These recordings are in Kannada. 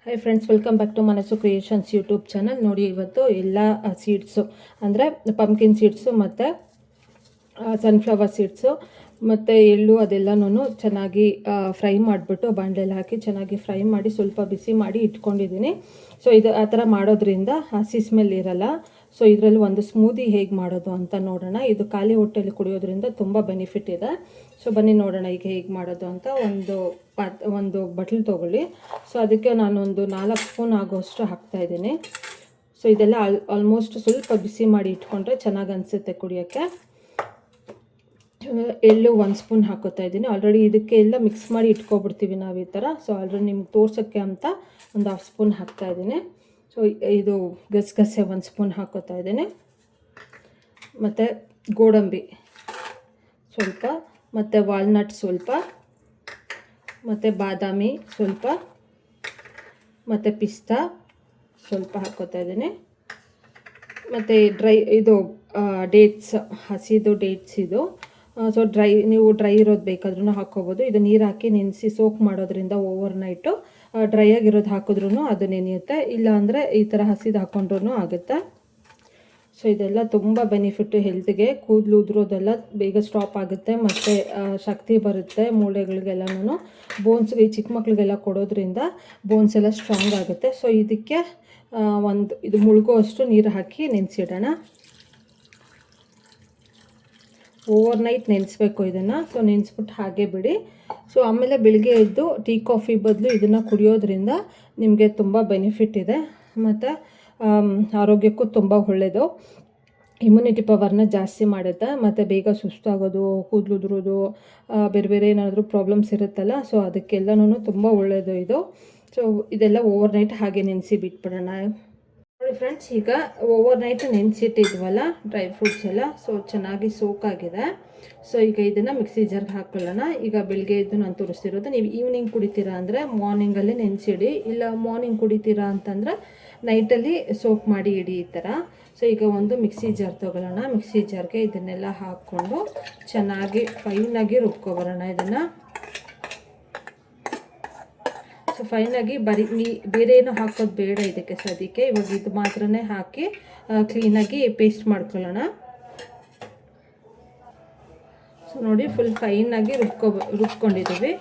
Hi friends, welcome back to Manassu creations YouTube channel. ನೋಡಿ, ಇವತ್ತು ಎಲ್ಲ ಸೀಡ್ಸು ಅಂದರೆ ಪಂಪ್ಕಿನ್ ಸೀಡ್ಸು ಮತ್ತು ಸನ್ಫ್ಲವರ್ ಸೀಡ್ಸು ಮತ್ತು ಎಳ್ಳು ಅದೆಲ್ಲನೂ ಚೆನ್ನಾಗಿ ಫ್ರೈ ಮಾಡಿಬಿಟ್ಟು ಬಾಣಲೆಯಲ್ಲಿ ಹಾಕಿ ಚೆನ್ನಾಗಿ ಫ್ರೈ ಮಾಡಿ ಸ್ವಲ್ಪ ಬಿಸಿ ಮಾಡಿ ಇಟ್ಕೊಂಡಿದ್ದೀನಿ. ಸೊ ಇದು ಆ ಥರ ಮಾಡೋದ್ರಿಂದ ಹಸಿ ಸ್ಮೆಲ್ ಇರಲ್ಲ. ಸೊ ಇದರಲ್ಲಿ ಒಂದು ಸ್ಮೂದಿ ಹೇಗೆ ಮಾಡೋದು ಅಂತ ನೋಡೋಣ. ಇದು ಖಾಲಿ ಹೊಟ್ಟೆಯಲ್ಲಿ ಕುಡಿಯೋದ್ರಿಂದ ತುಂಬ ಬೆನಿಫಿಟ್ ಇದೆ. ಸೊ ಬನ್ನಿ ನೋಡೋಣ ಈಗ ಹೇಗೆ ಮಾಡೋದು ಅಂತ. ಒಂದು ಬಟ್ಲು ತೊಗೊಳ್ಳಿ. ಸೊ ಅದಕ್ಕೆ ನಾನೊಂದು 4 ಸ್ಪೂನ್ ಆಗೋಷ್ಟು ಹಾಕ್ತಾಯಿದ್ದೀನಿ. ಸೊ ಇದೆಲ್ಲ ಆಲ್ಮೋಸ್ಟ್ ಸ್ವಲ್ಪ ಬಿಸಿ ಮಾಡಿ ಇಟ್ಕೊಂಡ್ರೆ ಚೆನ್ನಾಗಿ ಅನಿಸುತ್ತೆ ಕುಡಿಯೋಕ್ಕೆ. ಎಳ್ಳು 1 ಸ್ಪೂನ್ ಹಾಕೋತಾ ಇದ್ದೀನಿ. ಆಲ್ರೆಡಿ ಇದಕ್ಕೆ ಎಲ್ಲ ಮಿಕ್ಸ್ ಮಾಡಿ ಇಟ್ಕೊಬಿಡ್ತೀವಿ ನಾವು ಈ ಥರ. ಸೊ ಆಲ್ರೆಡಿ ನಿಮ್ಗೆ ತೋರ್ಸೋಕ್ಕೆ ಅಂತ ಒಂದು 1/2 ಸ್ಪೂನ್ ಹಾಕ್ತಾಯಿದ್ದೀನಿ. ಸೊ ಇದು ಗಸಗಸೆ 1 ಸ್ಪೂನ್ ಹಾಕೋತಾ ಇದ್ದೀನಿ. ಮತ್ತು ಗೋಡಂಬಿ ಸ್ವಲ್ಪ, ಮತ್ತು ವಾಲ್ನಟ್ ಸ್ವಲ್ಪ, ಮತ್ತು ಬಾದಾಮಿ ಸ್ವಲ್ಪ, ಮತ್ತು ಪಿಸ್ತಾ ಸ್ವಲ್ಪ ಹಾಕ್ಕೋತಾ ಇದ್ದೀನಿ. ಮತ್ತು ಇದು ಡೇಟ್ಸ್, ಹಸಿದು ಡೇಟ್ಸ್ ಇದು. ಸೊ ನೀವು ಡ್ರೈ ಇರೋದು ಬೇಕಾದ್ರೂ ಹಾಕ್ಕೋಬೋದು. ಇದು ನೀರು ಹಾಕಿ ನೆನೆಸಿ ಸೋಕ್ ಮಾಡೋದ್ರಿಂದ ಓವರ್ ನೈಟು ಡ್ರೈ ಆಗಿರೋದು ಹಾಕಿದ್ರೂ ಅದು ನೆನೆಯುತ್ತೆ. ಇಲ್ಲ ಅಂದರೆ ಈ ಥರ ಹಸಿದು ಹಾಕ್ಕೊಂಡ್ರೂ ಆಗುತ್ತೆ. ಸೊ ಇದೆಲ್ಲ ತುಂಬ ಬೆನಿಫಿಟ್ಟು ಹೆಲ್ತ್ಗೆ. ಕೂದಲು ಉದುರೋದೆಲ್ಲ ಬೇಗ ಸ್ಟಾಪ್ ಆಗುತ್ತೆ, ಮತ್ತು ಶಕ್ತಿ ಬರುತ್ತೆ ಮೂಳೆಗಳಿಗೆಲ್ಲನೂ. ಬೋನ್ಸ್ಗೆ ಚಿಕ್ಕ ಮಕ್ಳಿಗೆಲ್ಲ ಕೊಡೋದ್ರಿಂದ ಬೋನ್ಸ್ ಎಲ್ಲ ಸ್ಟ್ರಾಂಗ್ ಆಗುತ್ತೆ. ಸೊ ಇದಕ್ಕೆ ಇದು ಮುಳುಗೋ ಅಷ್ಟು ನೀರು ಹಾಕಿ ನೆನೆಸಿಡೋಣ. ಓವರ್ ನೈಟ್ ನೆನೆಸ್ಬೇಕು ಇದನ್ನು. ಸೊ ನೆನೆಸ್ಬಿಟ್ಟು ಹಾಗೆ ಬಿಡಿ. ಸೊ ಆಮೇಲೆ ಬೆಳಿಗ್ಗೆ ಎದ್ದು ಟೀ ಕಾಫಿ ಬದಲು ಇದನ್ನು ಕುಡಿಯೋದ್ರಿಂದ ನಿಮಗೆ ತುಂಬ ಬೆನಿಫಿಟ್ ಇದೆ, ಮತ್ತು ಆರೋಗ್ಯಕ್ಕೂ ತುಂಬ ಒಳ್ಳೆಯದು. ಇಮ್ಯುನಿಟಿ ಪವರ್ನ ಜಾಸ್ತಿ ಮಾಡುತ್ತೆ, ಮತ್ತು ಬೇಗ ಸುಸ್ತಾಗೋದು, ಕೂದಲು ಉದುರೋದು, ಬೇರೆ ಬೇರೆ ಏನಾದರೂ ಪ್ರಾಬ್ಲಮ್ಸ್ ಇರುತ್ತಲ್ಲ, ಸೊ ಅದಕ್ಕೆಲ್ಲನೂ ತುಂಬ ಒಳ್ಳೆಯದು ಇದು. ಸೊ ಇದೆಲ್ಲ ಓವರ್ ನೈಟ್ ಹಾಗೆ ನೆನೆಸಿ ಬಿಟ್ಬಿಡೋಣ. ನೋಡಿ ಫ್ರೆಂಡ್ಸ್, ಈಗ ಓವರ್ ನೈಟ್ ನೆನೆಸಿಟ್ಟಿದ್ವಲ್ಲ ಡ್ರೈ ಫ್ರೂಟ್ಸ್ ಎಲ್ಲ, ಸೊ ಚೆನ್ನಾಗಿ ಸೋಕಾಗಿದೆ. ಸೊ ಈಗ ಇದನ್ನು ಮಿಕ್ಸಿ ಜಾರ್ಗೆ ಹಾಕ್ಕೊಳ್ಳೋಣ. ಈಗ ಬೆಳಗ್ಗೆ ಎದ್ದು ನಾನು ತೋರಿಸ್ತಿರೋದು. ನೀವು ಈವ್ನಿಂಗ್ ಕುಡಿತೀರಾ ಅಂದರೆ ಮಾರ್ನಿಂಗಲ್ಲೇ ನೆನೆಸಿಡಿ, ಇಲ್ಲ ಮಾರ್ನಿಂಗ್ ಕುಡಿತೀರಾ ಅಂತಂದರೆ ನೈಟಲ್ಲಿ ಸೋಕ್ ಮಾಡಿ ಇಡಿ ಈ ಥರ. ಸೊ ಈಗ ಒಂದು ಮಿಕ್ಸಿ ಜಾರ್ ತೊಗೊಳ್ಳೋಣ. ಮಿಕ್ಸಿ ಜಾರ್ಗೆ ಇದನ್ನೆಲ್ಲ ಹಾಕ್ಕೊಂಡು ಚೆನ್ನಾಗಿ ಫೈನಾಗಿ ರುಬ್ಕೊಬರೋಣ ಇದನ್ನು. ಸೊ ಫೈನಾಗಿ ಬೇರೆ ಏನು ಹಾಕೋದು ಬೇಡ ಇದಕ್ಕೆ ಸದ್ಯಕ್ಕೆ. ಇವಾಗ ಇದು ಮಾತ್ರನೇ ಹಾಕಿ ಕ್ಲೀನಾಗಿ ಪೇಸ್ಟ್ ಮಾಡ್ಕೊಳ್ಳೋಣ. ಸೊ ನೋಡಿ, ಫುಲ್ ಫೈನಾಗಿ ರುಬ್ಕೊಂಡಿದ್ದೀವಿ.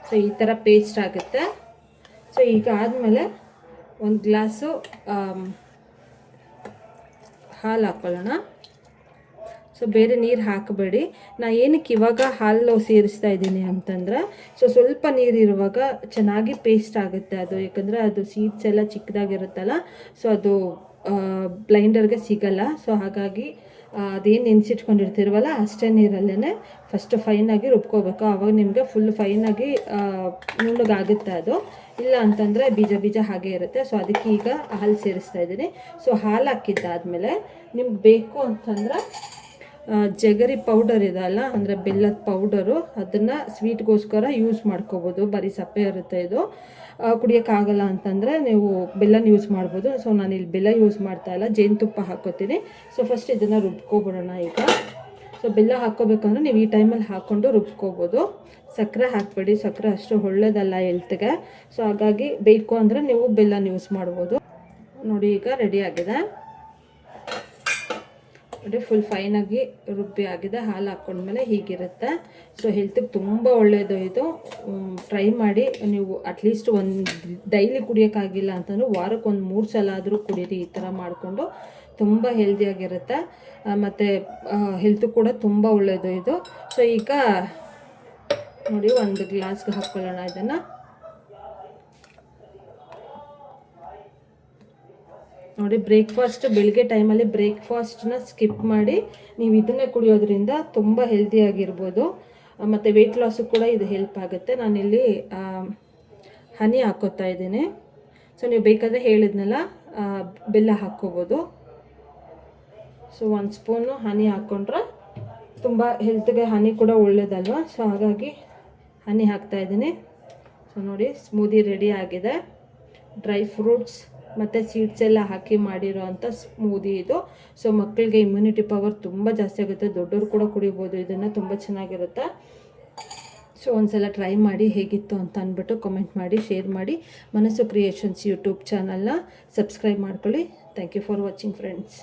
ಸೊ ಈ ಥರ ಪೇಸ್ಟ್ ಆಗುತ್ತೆ. ಸೊ ಈಗ ಆದಮೇಲೆ ಒಂದು ಗ್ಲಾಸು ಹಾಲು ಹಾಕ್ಕೊಳ್ಳೋಣ. ಸೊ ಬೇರೆ ನೀರು ಹಾಕಬೇಡಿ. ನಾನು ಏನಕ್ಕೆ ಇವಾಗ ಹಾಲು ಸೇರಿಸ್ತಾ ಇದ್ದೀನಿ ಅಂತಂದರೆ, ಸೊ ಸ್ವಲ್ಪ ನೀರಿರುವಾಗ ಚೆನ್ನಾಗಿ ಪೇಸ್ಟ್ ಆಗುತ್ತೆ ಅದು. ಯಾಕಂದರೆ ಅದು ಸೀಡ್ಸ್ ಎಲ್ಲ ಚಿಕ್ಕದಾಗಿರುತ್ತಲ್ಲ, ಸೊ ಅದು ಬ್ಲೈಂಡರ್ಗೆ ಸಿಗಲ್ಲ. ಸೊ ಹಾಗಾಗಿ ಅದೇನು ನೆನೆಸಿಟ್ಕೊಂಡಿರ್ತೀರವಲ್ಲ ಅಷ್ಟೇ ನೀರಲ್ಲೇ ಫಸ್ಟ್ ಫೈನಾಗಿ ರುಬ್ಕೋಬೇಕು. ಆವಾಗ ನಿಮಗೆ ಫುಲ್ ಫೈನಾಗಿ ನುಣ್ಣಗಾಗುತ್ತೆ ಅದು. ಇಲ್ಲ ಅಂತಂದರೆ ಬೀಜ ಹಾಗೆ ಇರುತ್ತೆ. ಸೊ ಅದಕ್ಕೆ ಈಗ ಹಾಲು ಸೇರಿಸ್ತಾ ಇದ್ದೀನಿ. ಸೊ ಹಾಲು ಹಾಕಿದ್ದಾದಮೇಲೆ ನಿಮ್ಗೆ ಬೇಕು ಅಂತಂದರೆ ಜಗರಿ ಪೌಡರ್ ಇದೆಯಲ್ಲ, ಅಂದರೆ ಬೆಲ್ಲದ ಪೌಡರು, ಅದನ್ನು ಸ್ವೀಟ್ಗೋಸ್ಕರ ಯೂಸ್ ಮಾಡ್ಕೋಬೋದು. ಬರೀ ಸಪ್ಪೆ ಇರುತ್ತೆ ಇದು. ಕುಡಿಯೋಕ್ಕಾಗಲ್ಲ ಅಂತಂದರೆ ನೀವು ಬೆಲ್ಲನ ಯೂಸ್ ಮಾಡ್ಬೋದು. ಸೊ ನಾನಿಲ್ಲಿ ಬೆಲ್ಲ ಯೂಸ್ ಮಾಡ್ತಾಯಿಲ್ಲ, ಜೇನುತುಪ್ಪ ಹಾಕ್ಕೋತೀನಿ. ಸೊ ಫಸ್ಟ್ ಇದನ್ನು ರುಬ್ಕೊಬಿಡೋಣ ಈಗ. ಸೊ ಬೆಲ್ಲ ಹಾಕ್ಕೋಬೇಕಂದ್ರೆ ನೀವು ಈ ಟೈಮಲ್ಲಿ ಹಾಕ್ಕೊಂಡು ರುಬ್ಕೋಬೋದು. ಸಕ್ಕರೆ ಹಾಕಬೇಡಿ, ಸಕ್ಕರೆ ಅಷ್ಟು ಒಳ್ಳೆಯದಲ್ಲ ಹೆಲ್ತ್ಗೆ. ಸೊ ಹಾಗಾಗಿ ಬೇಕು ಅಂದರೆ ನೀವು ಬೆಲ್ಲನ ಯೂಸ್ ಮಾಡ್ಬೋದು. ನೋಡಿ, ಈಗ ರೆಡಿ ಆಗಿದೆ. ನೋಡಿ, ಫುಲ್ ಫೈನಾಗಿ ರುಬ್ಬಿ ಆಗಿದೆ. ಹಾಲು ಹಾಕ್ಕೊಂಡ್ಮೇಲೆ ಹೀಗಿರುತ್ತೆ. ಸೊ ಹೆಲ್ತಿಗೆ ತುಂಬ ಒಳ್ಳೆಯದು ಇದು. ಟ್ರೈ ಮಾಡಿ ನೀವು. ಅಟ್ಲೀಸ್ಟ್ ಡೈಲಿ ಕುಡಿಯೋಕ್ಕಾಗಿಲ್ಲ ಅಂತಂದ್ರೆ ವಾರಕ್ಕೆ 3 ಸಲ ಆದರೂ ಕುಡೀರಿ ಈ ಥರ ಮಾಡಿಕೊಂಡು. ತುಂಬ ಹೆಲ್ದಿಯಾಗಿರುತ್ತೆ, ಮತ್ತು ಹೆಲ್ತು ಕೂಡ ತುಂಬ ಒಳ್ಳೆಯದು ಇದು. ಸೊ ಈಗ ನೋಡಿ, ಒಂದು ಗ್ಲಾಸ್ಗೆ ಹಾಕ್ಕೊಳ್ಳೋಣ ಇದನ್ನು. ನೋಡಿ, ಬೆಳಿಗ್ಗೆ ಟೈಮಲ್ಲಿ ಬ್ರೇಕ್ಫಾಸ್ಟನ್ನ ಸ್ಕಿಪ್ ಮಾಡಿ ನೀವು ಇದನ್ನೇ ಕುಡಿಯೋದ್ರಿಂದ ತುಂಬ ಹೆಲ್ದಿಯಾಗಿರ್ಬೋದು, ಮತ್ತು ವೆಯ್ಟ್ ಲಾಸು ಕೂಡ ಇದು ಹೆಲ್ಪ್ ಆಗುತ್ತೆ. ನಾನಿಲ್ಲಿ ಹನಿ ಹಾಕ್ಕೋತಾ ಇದ್ದೀನಿ. ಸೊ ನೀವು ಬೇಕಾದರೆ ಹೇಳಿದ್ನಲ್ಲ ಬೆಲ್ಲ ಹಾಕ್ಕೋಬೋದು. ಸೊ 1 ಸ್ಪೂನು ಹನಿ ಹಾಕ್ಕೊಂಡ್ರೆ ತುಂಬ ಹೆಲ್ತ್ಗೆ ಹನಿ ಕೂಡ ಒಳ್ಳೆಯದಲ್ವ. ಸೊ ಹಾಗಾಗಿ ಹನಿ ಹಾಕ್ತಾಯಿದ್ದೀನಿ. ಸೊ ನೋಡಿ, ಸ್ಮೂದಿ ರೆಡಿ ಆಗಿದೆ. ಡ್ರೈ ಫ್ರೂಟ್ಸ್ ಮತ್ತು ಸೀಡ್ಸ್ ಎಲ್ಲ ಹಾಕಿ ಮಾಡಿರೋ ಅಂಥ ಸ್ಮೂದಿ ಇದು. ಸೊ ಮಕ್ಕಳಿಗೆ ಇಮ್ಯುನಿಟಿ ಪವರ್ ತುಂಬ ಜಾಸ್ತಿ ಆಗುತ್ತೆ. ದೊಡ್ಡವರು ಕೂಡ ಕುಡಿಬೋದು ಇದನ್ನು, ತುಂಬ ಚೆನ್ನಾಗಿರುತ್ತೆ. ಸೊ ಸೊ ಒಂದ್ಸಲ ಟ್ರೈ ಮಾಡಿ ಹೇಗಿತ್ತು ಅಂತ ಅಂದ್ಬಿಟ್ಟು ಕಮೆಂಟ್ ಮಾಡಿ, ಶೇರ್ ಮಾಡಿ. ಮನಸ್ಸು ಕ್ರಿಯೇಷನ್ಸ್ ಯೂಟ್ಯೂಬ್ ಚಾನಲ್ನ ಸಬ್ಸ್ಕ್ರೈಬ್ ಮಾಡ್ಕೊಳ್ಳಿ. Thank you for watching friends.